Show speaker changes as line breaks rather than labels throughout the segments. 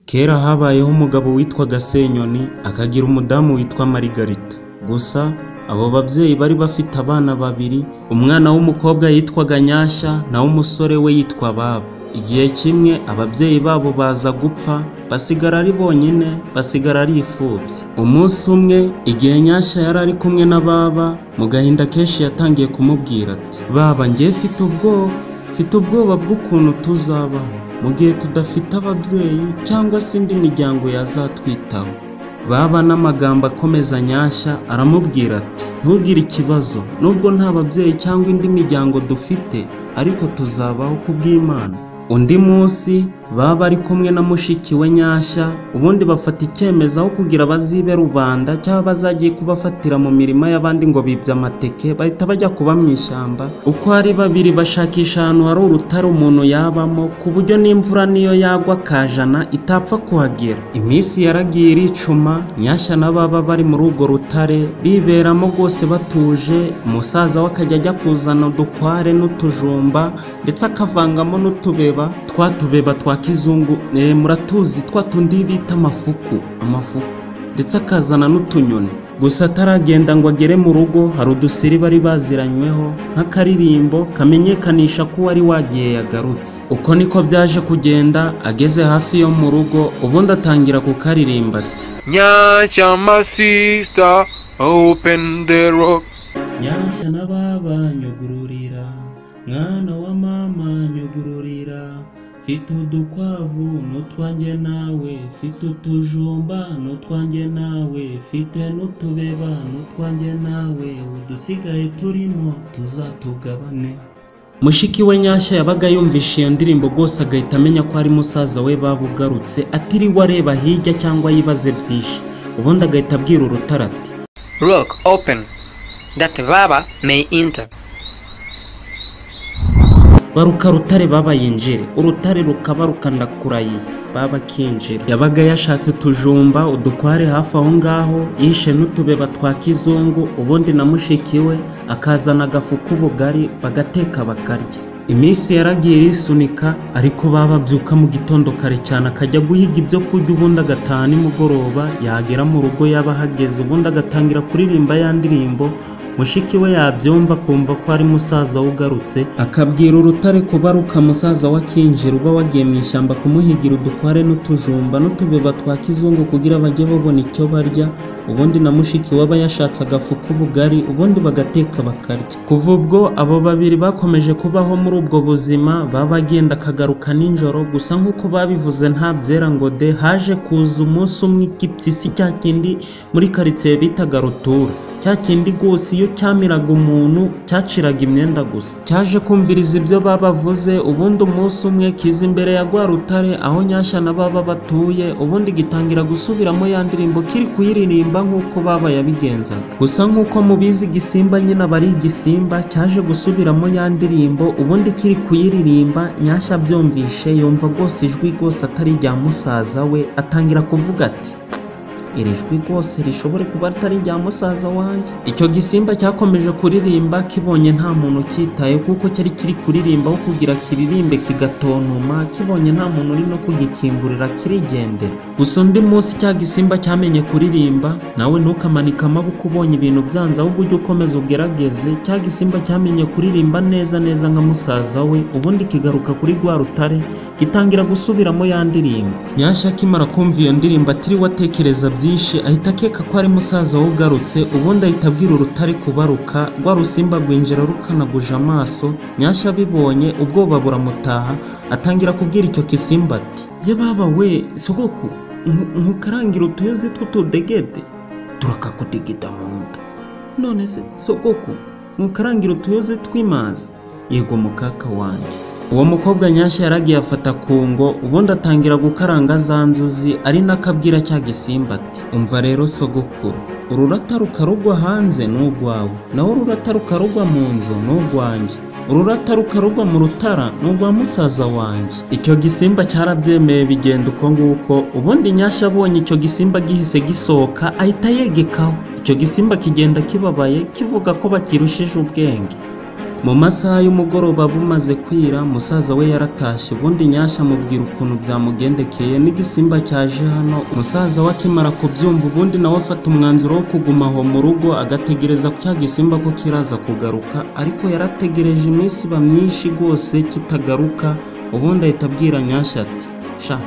Kera habayeho umugabo witwaga Senyoni akagira umudamu witwa Marigarita. Gusa abo babyeyi bari bafite abana babiri, umwana w'umukobwa yitwaga Nyashya naho umusore we yitwa Baba. Igihe kimwe ababyeyi babo baza gupfa, basigara ari bonyine, basigara ari imfubyi. Umunsi umwe igihe Nyashya yari ari kumwe na Baba, mu gahinda kenshi yatangiye kumubwira ati: "Baba, njye mfite ubwoba bw'ukuntu tuzabaho mu gihe tudafite ababyeyi cyangwa se indi miryango yazatwitaho." Baba n'amagambo akomeza Nyashya aramubwira ati: "Ntugire ikibazo, nubwo nta babyeyi cyangwa indi miryango dufite, ariko tuzabaho kubw'Imana." Undi munsi Baba ari kumwe na mushiki we Nyashya, ubundi bafata icyemezo aho kugira bazibe rubanda cyangwa bazagiye kubafatira mu mirima y'abandi ngo bibye amateke, bahita bajya kuba mu ishyamba. Uko ari babiri bashakisha ahantu hari urutare umuntu yabamo, ku buryo n'imvura niyo yagwa kajana itapfa kuhagera. Iminsi yaragiye iricuma, Nyashya na Baba bari muri urwo rutare biberamo rwose batuje. Umusaza we akajya ajya kuzana udukware n'utujumba ndetse akavangamo n'utubeba, twa tubeba twa kizungu, muratuzi twa tundi bita amafuku, ndetse akazana n'utunyoni. Gusa ataragenda ngo agere mu rugo, hari udusiri bari baziranyweho nk'akaririmbo kamenyekanisha ko uwari wagiye yagarutse. Uko niko byaje kugenda, ageze hafi yo mu rugo ubundi atangira kukaririmba ati:
"Nyashya my sister, open the rock."
Nyashya na Baba nyugururira, mwana wa mama nyugururira, fite udukwavu n'utwanjye nawe, fite utujumba n'utwanjye nawe, fite n'utubeba n'utwanjye nawe, udusigaye turimo tuzatugabane. Mushiki we Nyashya yabaga yumvishe iyo ndirimbo rwose agahita amenya ko ari musaza we Baba ugarutse, atiriwe areba hirya cyangwa yibaze byinshi. Ubundi agahita abwira urutare ati:
"Rock open, that Baba may enter."
Baruka rutare Baba yinjire, urutare rukaba rukandakuraye, Baba kinjira. Yabaga yashatse utujumba, udukware hafi aho ngaho, yishe n'utubeba twa kizungu, ubundi na mushiki we akazana agafu k'ubugari bagateka bakarya. Iminsi yaragiye irisunika, ariko Baba abyuka mu gitondo kare cyane akajya guhiga ibyo kurya, ubundi agataha nimugoroba. Yagera mu rugo yaba ahageze, ubundi agatangira kuririmba ya ndirimbo. Mushiki we yabyumva kumva ko ari musaza we ugarutse, akabwira urutare kubaruka musaza we akinjira, uba wagiye mu ishyamba kumuhigira udukware n'utujumba n'utubeba twa kizungu kugira bajye babona icyo barya. Ubundi na mushiki we aba yashatse agafu k'ubugari, ubundi bagateka bakarya. Kuva ubwo abo babiri bakomeje kubaho muri ubwo buzima. Baba agenda akagaruka nijoro, gusa nk'uko babivuze nta byera ngo de. Haje kuza umunsi umwe igipyisi cya kindi muri karitsiye bitaga rutura, cya kindi rwose iyo cyamiraga umuntu cyaciraga imyenda gusa, cyaje kumviriza ibyo babavuze. Ubundi umunsi umwe kiza imbere ya rwa rutare aho Nyashya na Baba batuye, ubundi gitangira gusubiramo ya ndirimbo kiri kuyiririmba nk'uko Baba yabigenzaga. Gusa nk'uko mubizi igisimba nyine aba ari igisimba, cyaje gusubiramo ya ndirimbo, ubundi kiri kuyiririmba. Nyashya abyumvishe yumva rwose ijwi rwose atari irya musaza we, atangira kuvuga ati: "Iri jwi rwose rishobore kuba atari irya musaza wanjye." Icyo gisimba cyakomeje kuririmba, kibonye nta muntu cyitaye kuko cyari kiri kuririmba aho kugira kiririmbe kigatontoma, kibonye nta muntu uri no kugikingurira kirigendera. Gusa undi munsi cya gisimba cyamenye kuririmba. Nawe ntukamanike amaboko ubonye ibintu byanze, ahubwo ujye ukomeza ugerageze. Cya gisimba cyamenye kuririmba neza neza nka musaza we, ubundi kigaruka kuri rwa rutare gitangira gusubiramo ya ndirimbo. Nyashya akimara kumva iyo ndirimbo atiriwe atekereza byinshi, ahita akeka ko ari musaza we ugarutse, ubundi ahita abwira urutare kubaruka. Rwa rusimba rwinjira rukanaguje amaso. Nyashya abibonye ubwoba buramutaha, atangira kubwira icyo gisimba ati: "Ye Baba we, sogoko, nkukarangira utuyuzi tw'utudegede turakakudegeda mu nda." "None se sogoko, nkukarangira utuyuzi tw'imazi?" "Yego mukaka wanjye." Uwo mukobwa Nyashya yaragiye afata kungo, ubundi atangira gukaranga za nzuzi, ari nakabwira cya gisimba ati: "Umva rero sogokuru, ururata rukarugwa hanze n'urwawe, naho ururata rukarugwa mu nzu n'urwanjye, ururata rukarugwa mu rutara n'urwa musaza wanjye." Icyo gisimba cyarabyemeye bigenda uko nguko. Ubundi Nyashya abonye icyo gisimba gihise gisohoka, ahita yegekaho. Icyo gisimba kigenda kibabaye kivuga ko bakirushije ubwenge. Mu masaha y'umugoroba bumaze kwira musaza we yaratashye, ubundi Nyashya amubwira ukuntu byamugendekeye n'igisimba cyaje hano. Musaza we akimara kubyumva ubundi nawe afata umwanzuro wo kuguma aho mu rugo agategereza cya gisimba ko kiraza kugaruka, ariko yarategereje iminsi iba myinshi rwose kitagaruka. Ubundi ahita abwira Nyashya ati sha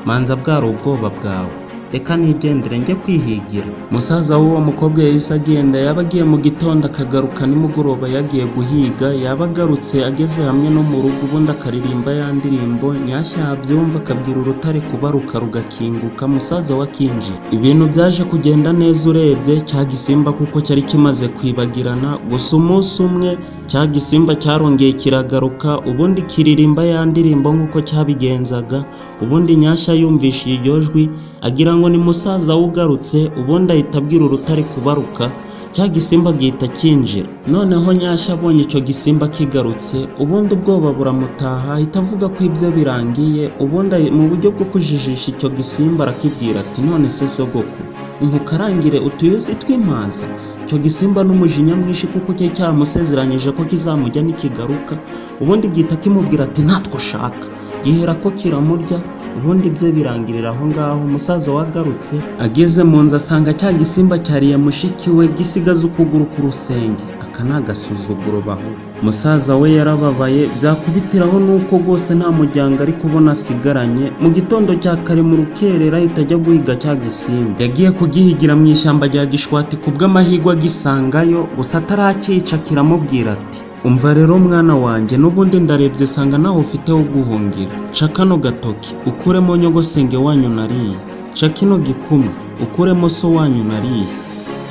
manza bwari ubwoba bwawe, reka nigendere njye kwihigira. Musaza w'uwo mukobwa yahise agenda, yaba agiye mu gitondo akagaruka nimugoroba yagiye guhiga. Yaba agarutse ageze hamwe no mu rugo ubundi akaririmba ya ndirimbo. Nyashya yabyumva akabwira urutare kubaruka rugakinguka, musaza we akinjira. Ibintu byaje kugenda neza urebye cya gisimba kuko cyari kimaze kwibagirana. Gusa umunsi umwe cya gisimba cyarongeye kiragaruka, ubundi kiririmba ya ndirimbo nk'uko cyabigenzaga. Ubundi Nyashya yumvishe iryo jwi agira ngo ni musaza ugarutse, ubundi ahita abwira urutare kubaruka. Cya gisimba gihita kinjira. Noneho Nyashya abonye icyo gisimba kigarutse, ubundi ubwoba buramutaha ahita avuga ko ibyo birangiye. Ubundi mu buryo bwo kujijisha icyo gisimba arakibwira ati none se sogoko ntukarangire utuyuzi tw'impaza. Icyo gisimba n'umujinya mwinshi kuko cyari cyamusezeranyije ko kizamujya nikigaruka. Ubundi gihita kimubwira ati ntatwo ushaka, gihera ko kiramurya. Ubundi bye birangirira aho ngaho. Musaza wagarutse ageze mu nzu asanga cya gisimba cyariye mushiki we gisigaza ukuguru ku rusenge. Aka ni agasuzuguro baho. Musaza we yarababaye byakubitiraho nuko rwose nta muryango ari kubona asigaranye. Mu gitondo cya kare mu rukerera ahita ajya guhiga cya gisimba. Yagiye kugihigira mu ishyamba rya Gishwati, kubw'amahirwe agisangayo, gusa atarakica kiramubwira ati umva rero mwana wanjye, n'ubundi ndarebye sanga nawe ufite wo guhungira. Ca kano gatoki ukuremo nyogosenge wanyu nariye, ca kino gikumi ukuremo so wanyu nariye,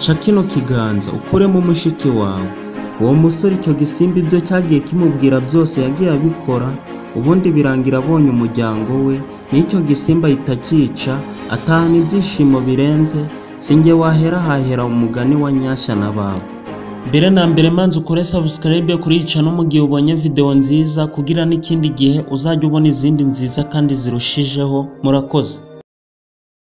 ca kino kiganza ukuremo mushiki wawe. Uwo musore icyo gisimba ibyo cyagiye kimubwira byose yagiye abikora. Ubundi birangira abonye umuryango we, n'icyo gisimba ahita akica atahana ibyishimo birenze. Sinjye wahera hahera umugani wa Nyashya na babo. Mbere na mbere manza ukore subscribe kuri iyi channel mu gihe ubonye video nziza, kugira n'ikindi gihe uzajya ubona izindi nziza kandi zirushijeho. Murakoze.